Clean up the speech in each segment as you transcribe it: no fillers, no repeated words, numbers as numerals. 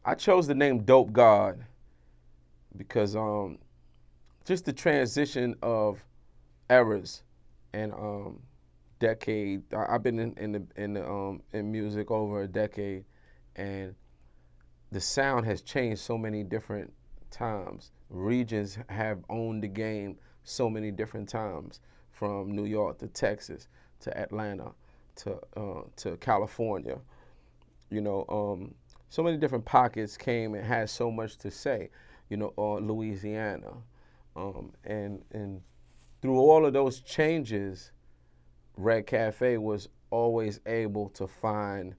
I chose the name Dope God because just the transition of eras and decade. I've been in music over a decade, and the sound has changed so many different times. Regions have owned the game so many different times, from New York to Texas to Atlanta to California. You know, so many different pockets came and had so much to say. You know, or Louisiana, and through all of those changes, Red Cafe was always able to find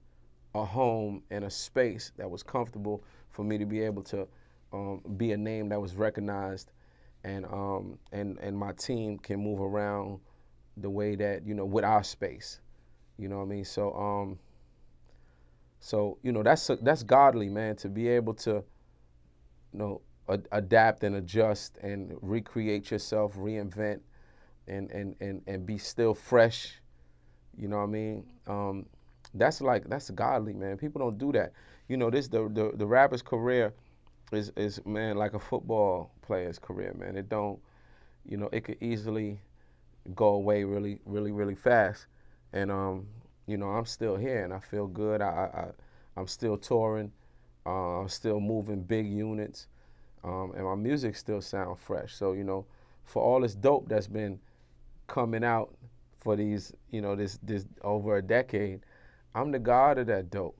a home and a space that was comfortable for me to be able to be a name that was recognized, and my team can move around the way that, you know, with our space. You know what I mean? So you know, that's godly, man, to be able to, you know, adapt and adjust and recreate yourself, reinvent, and be still fresh. You know what I mean? That's godly, man. People don't do that. You know, the rapper's career is man, like a football player's career, man. It don't, you know, it could easily go away really fast. And you know, I'm still here and I feel good. I'm still touring. I'm still moving big units. And my music still sound fresh. So, you know, for all this dope that's been coming out for these, you know, this over a decade, I'm the god of that dope.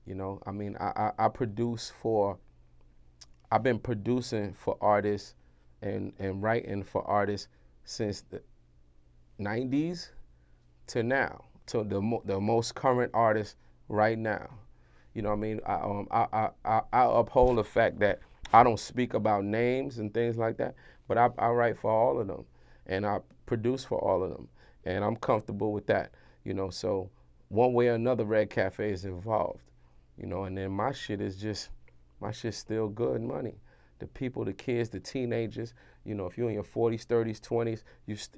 You know, I mean, I produce for, I've been producing for artists and writing for artists since the 90s to now, to the most current artist right now. You know what I mean? I uphold the fact that I don't speak about names and things like that, but I write for all of them, and I produce for all of them, and I'm comfortable with that. You know, so one way or another, Red Cafe is involved. You know, and then my shit's still good money. The people, the kids, the teenagers, you know, if you're in your 40s, 30s, 20s,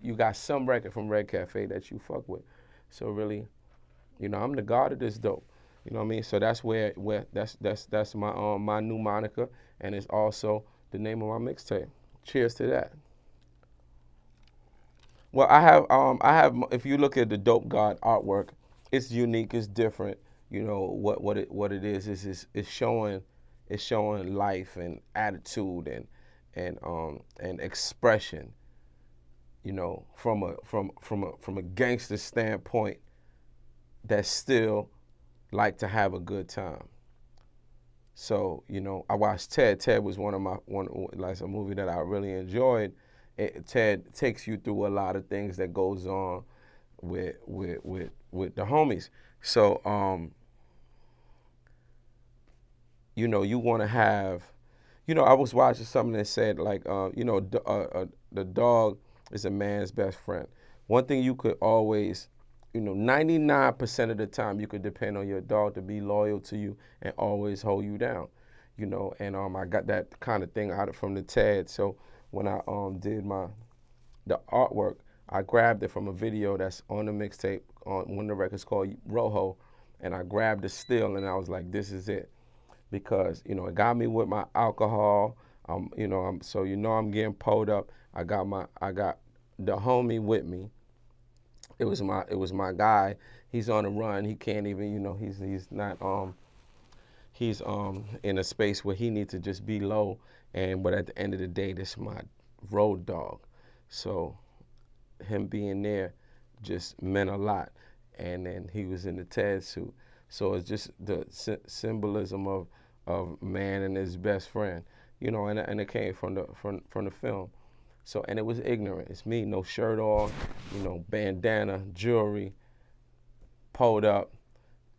you got some record from Red Cafe that you fuck with. So really, you know, I'm the god of this dope. You know what I mean? So that's where that's my my new moniker, and it's also the name of my mixtape. Cheers to that. Well, I have if you look at the Dope God artwork, it's unique, it's different. You know what it is it's showing life and attitude and expression. You know, from a gangster standpoint, that still like to have a good time. So, you know, I watched Ted. Ted was like a movie that I really enjoyed. Ted takes you through a lot of things that goes on with the homies. So, you know, you want to have, you know, I was watching something that said like, you know, the dog is a man's best friend. One thing you could always, you know, 99% of the time you could depend on your dog to be loyal to you and always hold you down, you know. And I got that kind of thing out of from the TED. So when I did the artwork, I grabbed it from a video that's on the mixtape on one of the records called Rojo, and I grabbed the still and I was like, this is it, because you know it got me with my alcohol. You know, I'm getting pulled up. I got the homie with me. It was my guy. He's on the run. He can't even, you know, he's not he's in a space where he needs to just be low. But at the end of the day, this is my road dog. So him being there just meant a lot. And then he was in the TED suit. So it's just the symbolism of man and his best friend, you know, and it came from the film. So, and it was ignorant. It's me, no shirt on, you know, bandana, jewelry, pulled up,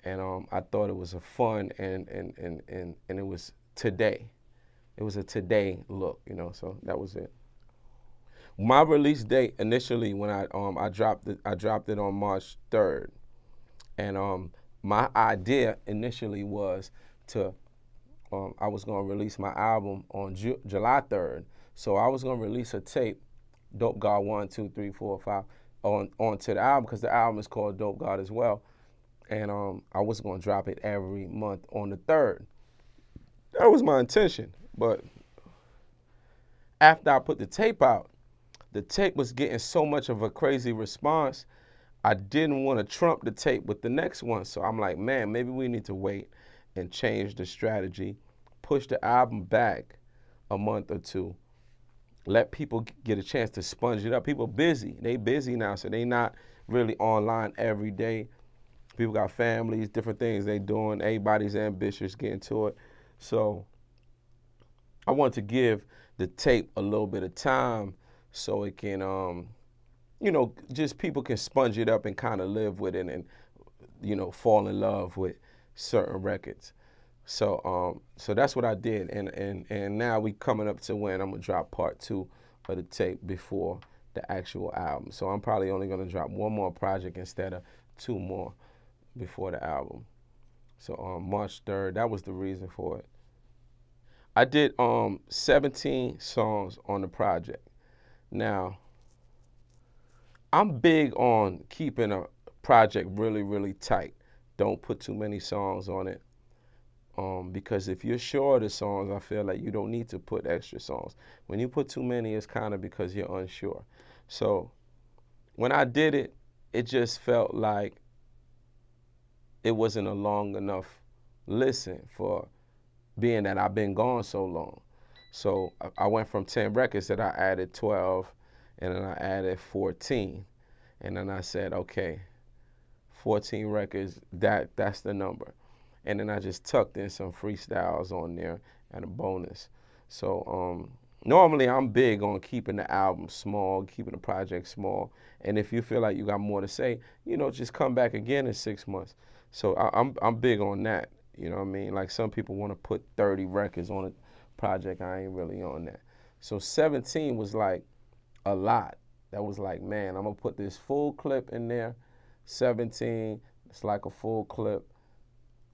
and I thought it was a fun and it was today. It was a today look, you know. So that was it. My release date initially, when I dropped it on March 3rd, and my idea initially was to I was gonna release my album on July 3rd. So I was gonna release a tape, Dope God 1, 2, 3, 4, 5, onto the album, because the album is called Dope God as well. And I was gonna drop it every month on the 3rd. That was my intention. But after I put the tape out, the tape was getting so much of a crazy response, I didn't want to trump the tape with the next one. So I'm like, man, maybe we need to wait and change the strategy, push the album back a month or two, let people get a chance to sponge it up. People busy. They busy now, so they not really online every day. People got families, different things they doing. Everybody's ambitious, getting to it. So I want to give the tape a little bit of time so it can, you know, just people can sponge it up and kind of live with it and, you know, fall in love with certain records. So so that's what I did, and now we coming up to when I'm gonna drop part 2 of the tape before the actual album. So I'm probably only gonna drop 1 more project instead of 2 more before the album. So March 3rd, that was the reason for it. I did 17 songs on the project. Now, I'm big on keeping a project really, really tight. Don't put too many songs on it. Because if you're sure of the songs, I feel like you don't need to put extra songs. When you put too many, it's kind of because you're unsure. So when I did it, it just felt like it wasn't a long enough listen for being that I've been gone so long. So I went from 10 records that I added 12, and then I added 14. And then I said, okay, 14 records, that's the number. And then I just tucked in some freestyles on there and a bonus. So normally I'm big on keeping the album small, keeping the project small. And if you feel like you got more to say, you know, just come back again in 6 months. So I'm big on that. You know what I mean? Like some people want to put 30 records on a project. I ain't really on that. So 17 was like a lot. That was like, man, I'm gonna put this full clip in there. 17, it's like a full clip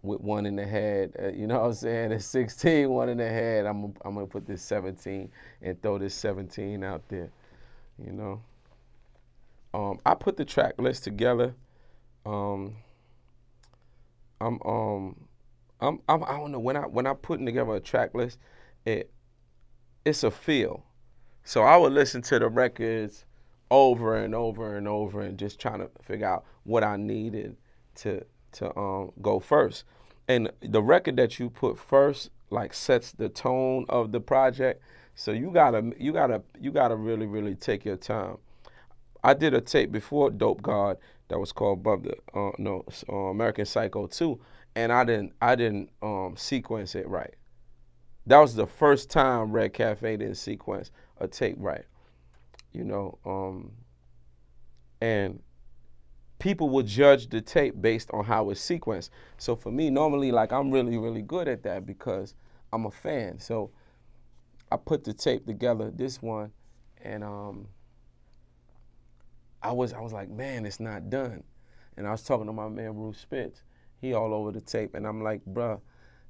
with 1 in the head, you know what I'm saying? It's 16, 1 in the head. I'm gonna put this 17 and throw this 17 out there, you know. I put the track list together. I don't know, when I putting together a track list, it's a feel. So I would listen to the records over and over and over and just trying to figure out what I needed to go first. And the record that you put first like sets the tone of the project. So you gotta really, really take your time. I did a tape before Dope God that was called Above the American Psycho 2, and I didn't sequence it right. That was the first time Red Cafe didn't sequence a tape right, you know, and people will judge the tape based on how it's sequenced. So for me, normally, like I'm really, really good at that because I'm a fan. So I put the tape together, this one, and I was like, man, it's not done. And I was talking to my man, Bruce Spitz. He all over the tape, and I'm like, bruh,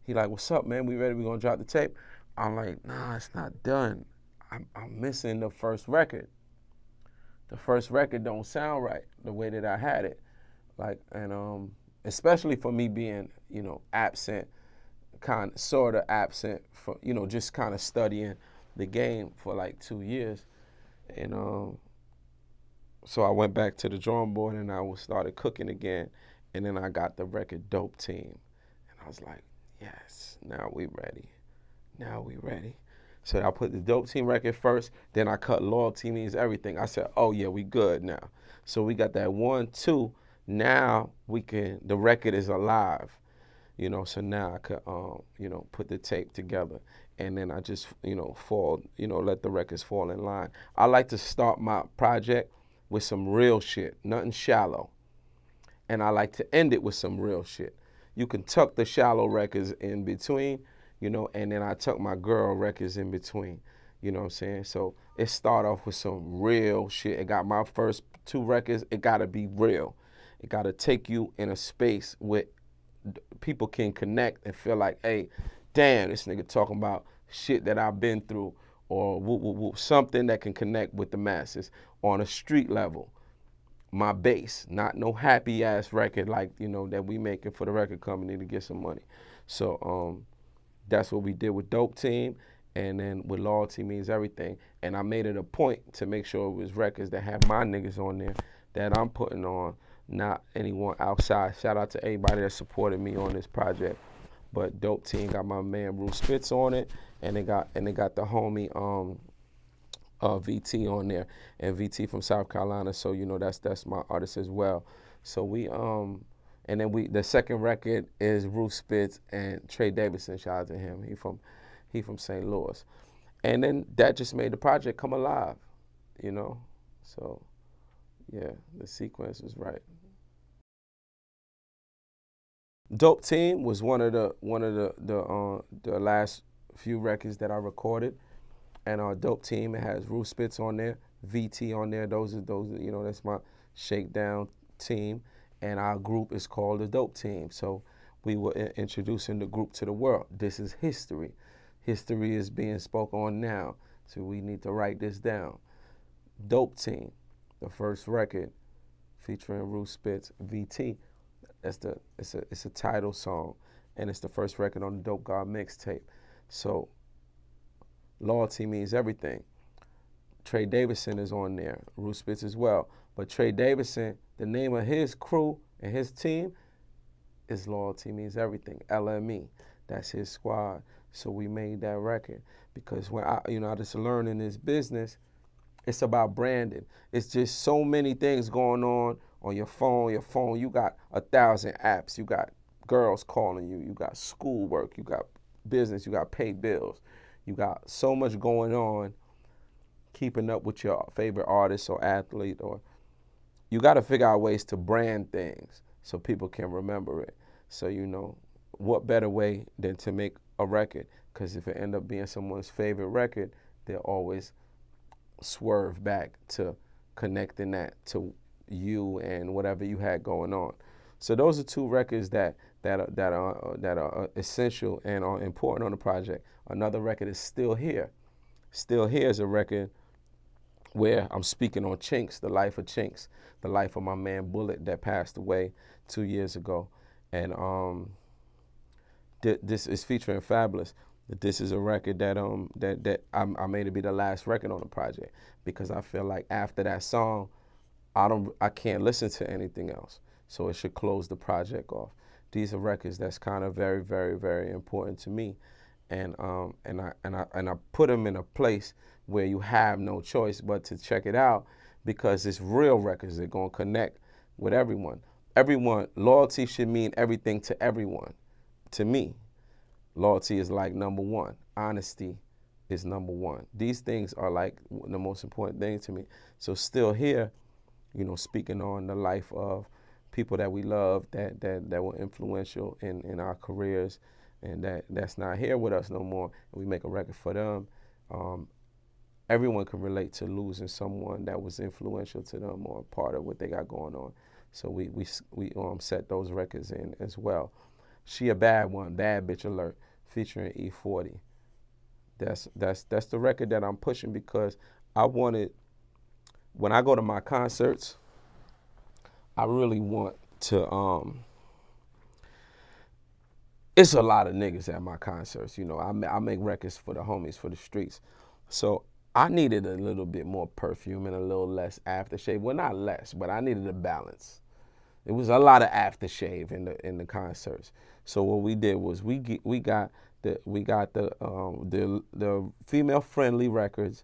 he like, what's up, man? We ready? We gonna drop the tape? I'm like, nah, it's not done. I'm missing the first record. The first record don't sound right the way that I had it. Like, and especially for me being, you know, absent, sort of absent for, you know, just kind of studying the game for like 2 years. And so I went back to the drawing board and I started cooking again. And then I got the record Dope Team. And I was like, yes, now we ready. Now we ready. So I put the Dope Team record first, then I cut Loyalty Means Everything. I said, oh yeah, we good now. So we got that 1, 2, now the record is alive. You know, so now I could, you know, put the tape together. And then I just, you know, let the records fall in line. I like to start my project with some real shit, nothing shallow. And I like to end it with some real shit. You can tuck the shallow records in between, you know, and then I tuck my girl records in between, you know what I'm saying? So it start off with some real shit. It got my first 2 records, it gotta be real. It gotta take you in a space where people can connect and feel like, hey, damn, this nigga talking about shit that I've been through, or whoop, whoop, whoop, something that can connect with the masses on a street level. My bass, not no happy ass record like, you know, that we making for the record company to get some money. So That's what we did with Dope Team, and then with Loyalty Means Everything. And I made it a point to make sure it was records that have my niggas on there that I'm putting on, not anyone outside. Shout out to everybody that supported me on this project. But Dope Team got my man Bruce Spitz on it, and they got the homie VT on there, and VT from South Carolina. So you know that's my artist as well. So we and then the second record is Bruce Spitz and Trey Davidson. Shout out to him. He from St. Louis, and then that just made the project come alive, you know. So yeah, the sequence was right. Dope Team was one of the last few records that I recorded, and our Dope Team, it has Bruce Spitz on there, VT on there. Those are you know, that's my ShakeDown team, and our group is called the Dope Team. So we were introducing the group to the world. This is history. History is being spoken on now, so we need to write this down. Dope Team, the first record featuring Bruce Spitz, VT. It's a title song, and it's the first record on the Dope God mixtape. So Loyalty Means Everything. Trey Davidson is on there, Bruce Spitz as well. But Trey Davidson, the name of his crew and his team is Loyalty Means Everything, LME. That's his squad. So we made that record because when I just learned in this business, it's about branding. It's just so many things going on your phone. You got 1,000 apps. You got girls calling you. You got schoolwork. You got business. You got paid bills. You got so much going on keeping up with your favorite artist or athlete, or you got to figure out ways to brand things so people can remember it. So, you know, what better way than to make a record? Because if it end up being someone's favorite record, they'll always swerve back to connecting that to you and whatever you had going on. So those are two records that are essential and are important on the project. Another record is Still Here. Still Here is a record where I'm speaking on Chinks, the life of Chinks, the life of my man Bullet that passed away 2 years ago. And this is featuring Fabolous. This is a record that I made it be the last record on the project because I feel like after that song, I can't listen to anything else. So it should close the project off. These are records that's kind of very, very, very important to me, and I put them in a place where you have no choice but to check it out because it's real records that gonna connect with everyone. Everyone, loyalty should mean everything to everyone. To me, loyalty is like number one. Honesty is number one. These things are like the most important thing to me. So Still Here, you know, speaking on the life of people that we love that were influential in our careers and that's not here with us no more, and we make a record for them. Everyone can relate to losing someone that was influential to them or part of what they got going on. So we set those records in as well. She a Bad One, Bad Bitch Alert, featuring E-40. That's the record that I'm pushing because I wanted, when I go to my concerts, I really want to, it's a lot of niggas at my concerts, you know. I make records for the homies, for the streets. So I needed a little bit more perfume and a little less aftershave. Well, not less, but I needed a balance. It was a lot of aftershave in the concerts. So what we did was we got the female friendly records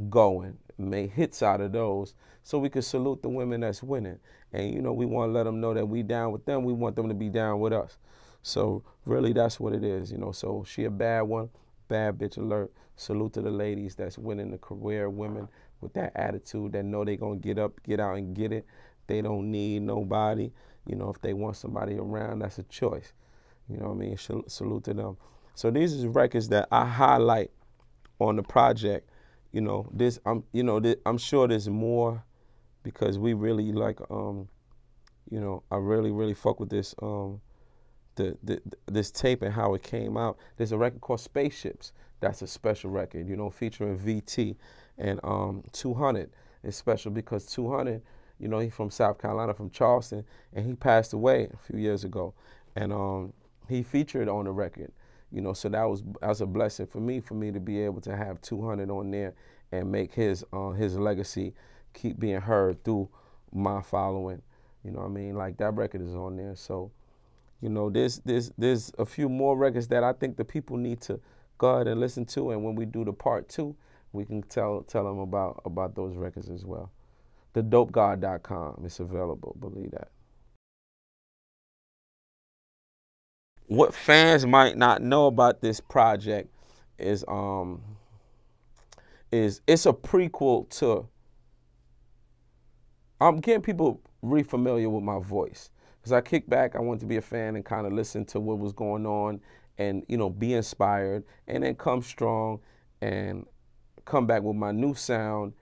going, made hits out of those, so we could salute the women that's winning. And you know, we want to let them know that we down with them. We want them to be down with us. So really, that's what it is, you know. So She a Bad One, Bad Bitch Alert. Salute to the ladies that's winning the career, women with that attitude that know they gonna get up, get out, and get it. They don't need nobody. You know, if they want somebody around, that's a choice. You know what I mean? Salute to them. So these are records that I highlight on the project. You know, I'm sure there's more because we really like, you know, I really fuck with this, this tape and how it came out. There's a record called Spaceships. That's a special record, you know, featuring VT and 200. It's special because 200, you know, he's from South Carolina, from Charleston, and he passed away a few years ago. And he featured on the record. You know, so that was a blessing for me to be able to have 200 on there and make his legacy keep being heard through my following. You know what I mean? Like, that record is on there. So, you know, there's a few more records that I think the people need to go ahead and listen to, and when we do the part 2, we can tell them about those records as well. TheDopeGod.com, it's available, believe that. What fans might not know about this project is it's a prequel to, I'm getting people re-familiar with my voice. Because I kicked back, I wanted to be a fan and kind of listen to what was going on and, you know, be inspired, and then come strong and come back with my new sound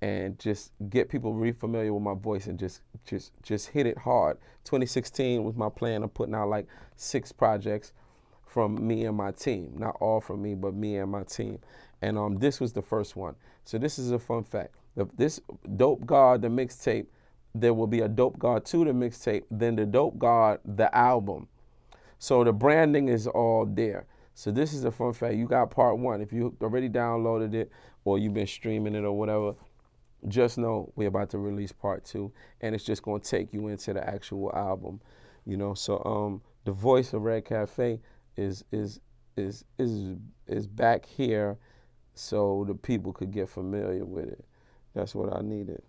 and just get people re-familiar with my voice and just hit it hard. 2016 was my plan of putting out like 6 projects from me and my team. Not all from me, but me and my team. And this was the first one. So this is a fun fact. This Dope God, the mixtape, there will be a Dope God 2, the mixtape, then the Dope God, the album. So the branding is all there. So this is a fun fact. You got part 1. If you already downloaded it or you've been streaming it or whatever, just know we're about to release part 2, and it's just gonna take you into the actual album, you know. So the voice of Red Cafe is back here, so the people could get familiar with it. That's what I needed.